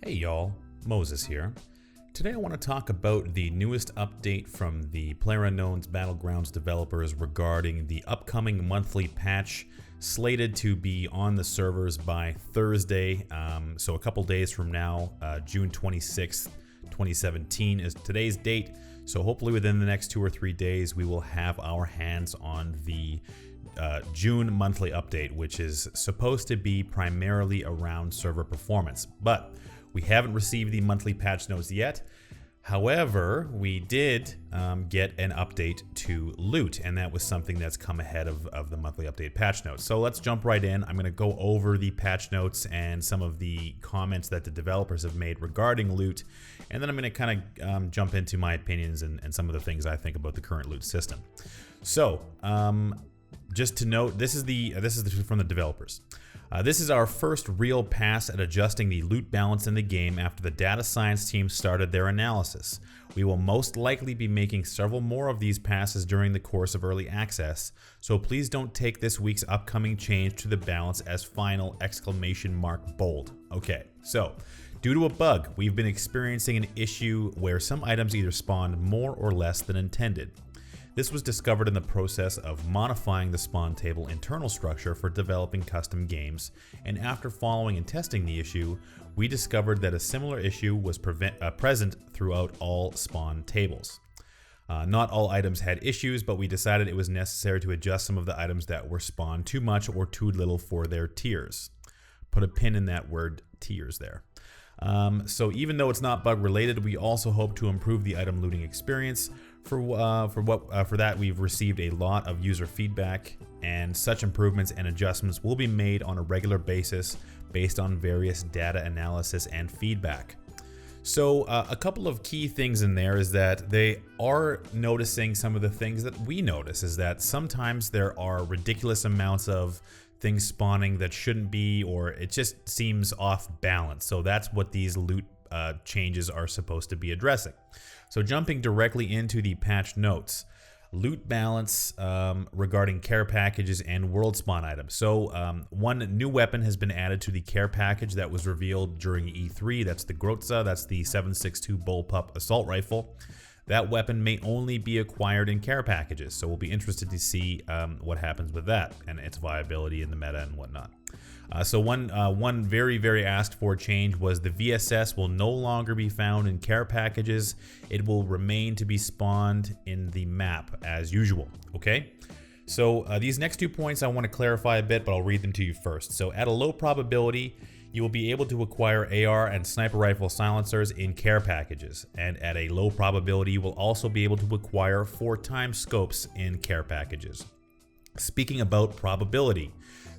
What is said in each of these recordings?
Hey y'all, Moses here. Today I want to talk about the newest update from the Playerunknown's Battlegrounds developers regarding the upcoming monthly patch slated to be on the servers by Thursday, so a couple days from now. June 26th, 2017 is today's date, so hopefully within the next 2 or 3 days we will have our hands on the June monthly update, which is supposed to be primarily around server performance, but we haven't received the monthly patch notes yet. However, we did get an update to loot, and that was something that's come ahead of the monthly update patch notes. So let's jump right in. I'm going to go over the patch notes and some of the comments that the developers have made regarding loot, and then I'm going to kind of jump into my opinions and some of the things I think about the current loot system. So just to note, this is from the developers. This is our first real pass at adjusting the loot balance in the game after the data science team started their analysis. We will most likely be making several more of these passes during the course of early access, so please don't take this week's upcoming change to the balance as final ! Bold. Okay, so due to a bug, we've been experiencing an issue where some items either spawned more or less than intended. This was discovered in the process of modifying the spawn table internal structure for developing custom games, and after following and testing the issue, we discovered that a similar issue was present throughout all spawn tables. Not all items had issues, but we decided it was necessary to adjust some of the items that were spawned too much or too little for their tiers. Put a pin in that word tiers there. So even though it's not bug related, we also hope to improve the item looting experience. For that, we've received a lot of user feedback, and such improvements and adjustments will be made on a regular basis based on various data analysis and feedback. So a couple of key things in there is that they are noticing some of the things that we notice, is that sometimes there are ridiculous amounts of things spawning that shouldn't be, or it just seems off balance. So that's what these loot changes are supposed to be addressing. So jumping directly into the patch notes, loot balance regarding care packages and world spawn items. So one new weapon has been added to the care package that was revealed during E3. That's the Grotza. That's the 7.62 Bullpup assault rifle. That weapon may only be acquired in care packages, so we'll be interested to see what happens with that and its viability in the meta and whatnot. So one very, very asked for change was the VSS will no longer be found in care packages. It will remain to be spawned in the map as usual. Okay? So these next 2 points I want to clarify a bit, but I'll read them to you first. So at a low probability, you will be able to acquire AR and sniper rifle silencers in care packages, and at a low probability you will also be able to acquire 4x scopes in care packages. Speaking about probability,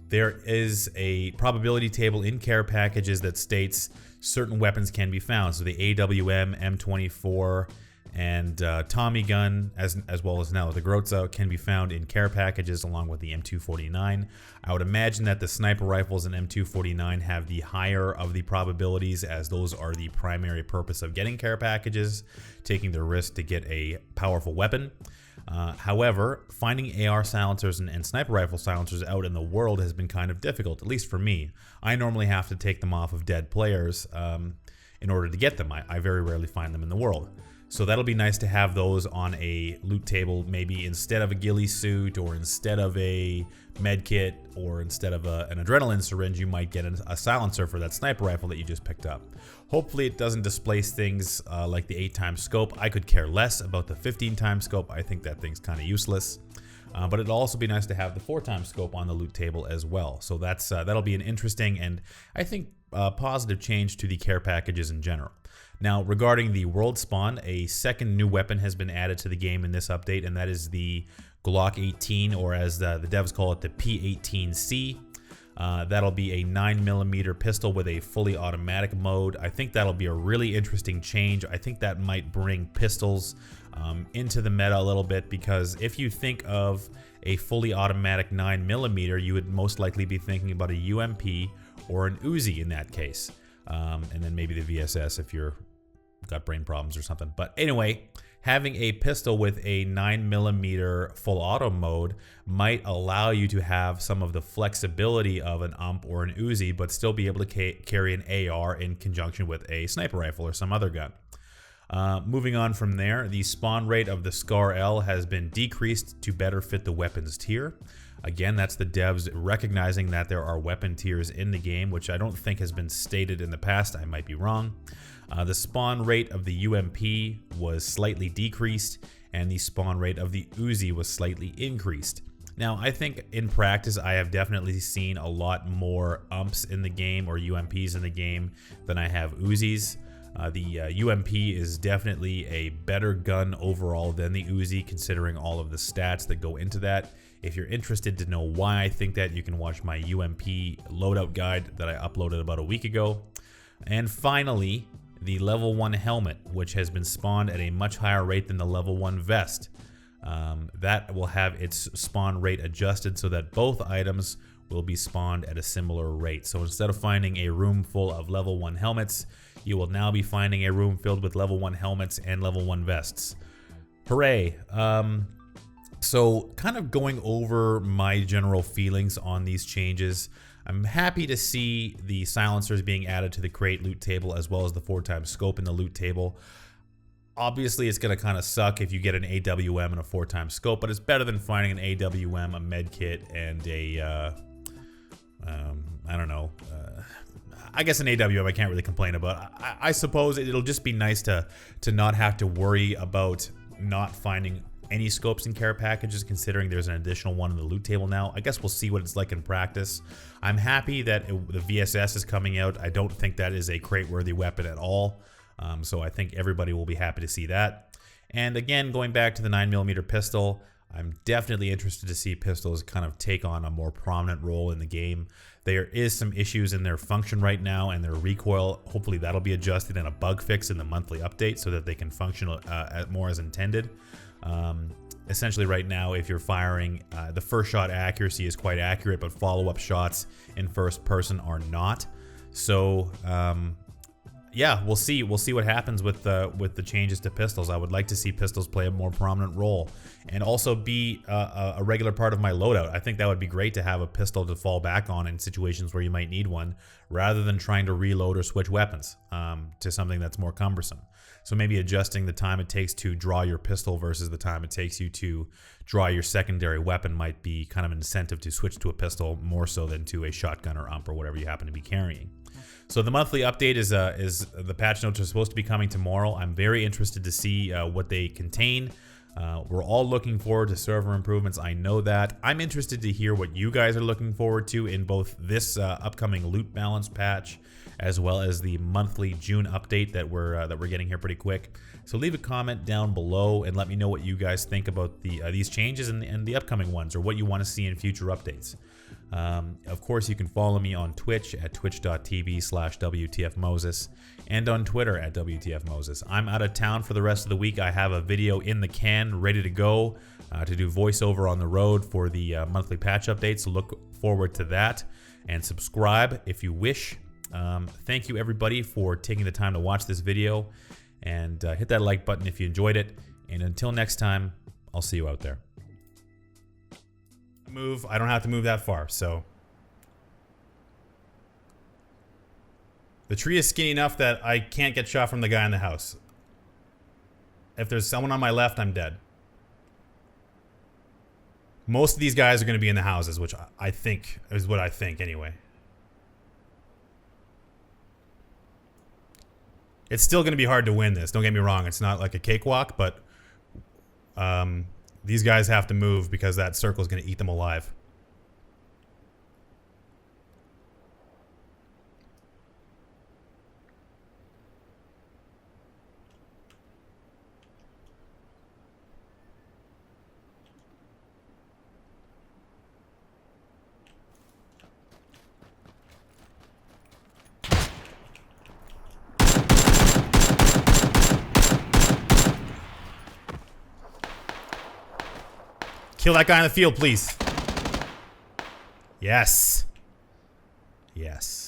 there is a probability table in care packages that states certain weapons can be found. So the AWM, M24, and Tommy gun, as well as now the Grotza, can be found in care packages along with the M249. I would imagine that the sniper rifles and M249 have the higher of the probabilities, as those are the primary purpose of getting care packages, taking the risk to get a powerful weapon. However, finding AR silencers and sniper rifle silencers out in the world has been kind of difficult, at least for me. I normally have to take them off of dead players in order to get them. I very rarely find them in the world. So that'll be nice to have those on a loot table, maybe instead of a ghillie suit, or instead of a med kit, or instead of an adrenaline syringe, you might get a silencer for that sniper rifle that you just picked up. Hopefully it doesn't displace things like the 8x scope. I could care less about the 15x scope. I think that thing's kind of useless. But it'll also be nice to have the 4x scope on the loot table as well. So that'll be an interesting and I think positive change to the care packages in general. Now, regarding the world spawn, a second new weapon has been added to the game in this update, and that is the Glock 18, or as the devs call it, the P18C. That'll be a 9mm pistol with a fully automatic mode. I think that'll be a really interesting change. I think that might bring pistols into the meta a little bit, because if you think of a fully automatic 9mm, you would most likely be thinking about a UMP or an Uzi in that case. And then maybe the VSS if you're got brain problems or something. But anyway, having a pistol with a 9mm full auto mode might allow you to have some of the flexibility of an ump or an Uzi, but still be able to carry an AR in conjunction with a sniper rifle or some other gun. Moving on from there, the spawn rate of the Scar L has been decreased to better fit the weapons tier. Again, that's the devs recognizing that there are weapon tiers in the game, which I don't think has been stated in the past. I might be wrong. The spawn rate of the UMP was slightly decreased, and the spawn rate of the Uzi was slightly increased. Now, I think in practice, I have definitely seen a lot more umps in the game or UMPs in the game than I have Uzis. The UMP is definitely a better gun overall than the Uzi, considering all of the stats that go into that. If you're interested to know why I think that, you can watch my UMP loadout guide that I uploaded about a week ago. And finally, the level 1 helmet, which has been spawned at a much higher rate than the level 1 vest. That will have its spawn rate adjusted so that both items will be spawned at a similar rate. So instead of finding a room full of level 1 helmets, you will now be finding a room filled with level 1 helmets and level 1 vests. Hooray! So kind of going over my general feelings on these changes, I'm happy to see the silencers being added to the crate loot table as well as the 4x scope in the loot table. Obviously, it's going to kind of suck if you get an AWM and a 4x scope, but it's better than finding an AWM, a med kit, and a, I don't know, I guess an AWM I can't really complain about. I suppose it'll just be nice to not have to worry about not finding any scopes and care packages, considering there's an additional one in the loot table now. I guess we'll see what it's like in practice. I'm happy that the VSS is coming out. I don't think that is a crate-worthy weapon at all. So I think everybody will be happy to see that. And again, going back to the 9mm pistol, I'm definitely interested to see pistols kind of take on a more prominent role in the game. There is some issues in their function right now and their recoil. Hopefully that'll be adjusted and a bug fix in the monthly update so that they can function more as intended. Essentially right now, if you're firing, the first shot accuracy is quite accurate, but follow-up shots in first person are not. So yeah, we'll see what happens with the changes to pistols. I would like to see pistols play a more prominent role and also be a regular part of my loadout. I think that would be great to have a pistol to fall back on in situations where you might need one, rather than trying to reload or switch weapons to something that's more cumbersome. So maybe adjusting the time it takes to draw your pistol versus the time it takes you to draw your secondary weapon might be kind of an incentive to switch to a pistol more so than to a shotgun or ump or whatever you happen to be carrying. So the monthly update is the patch notes are supposed to be coming tomorrow. I'm very interested to see what they contain. We're all looking forward to server improvements. I know that. I'm interested to hear what you guys are looking forward to in both this upcoming loot balance patch as well as the monthly June update that we're getting here pretty quick. So leave a comment down below and let me know what you guys think about these changes and the upcoming ones, or what you want to see in future updates. Of course, you can follow me on Twitch at twitch.tv/wtfmoses and on Twitter at wtfmoses. I'm out of town for the rest of the week. I have a video in the can ready to go to do voiceover on the road for the monthly patch updates. So look forward to that and subscribe if you wish. Thank you everybody for taking the time to watch this video, and hit that like button if you enjoyed it. And until next time, I'll see you out there. I don't have to move that far, so the tree is skinny enough that I can't get shot from the guy in the house. If there's someone on my left, I'm dead. Most of these guys are going to be in the houses, which I think is what I think anyway. It's still going to be hard to win this, don't get me wrong. It's not like a cakewalk, but these guys have to move because that circle is going to eat them alive. Kill that guy in the field, please. Yes. Yes.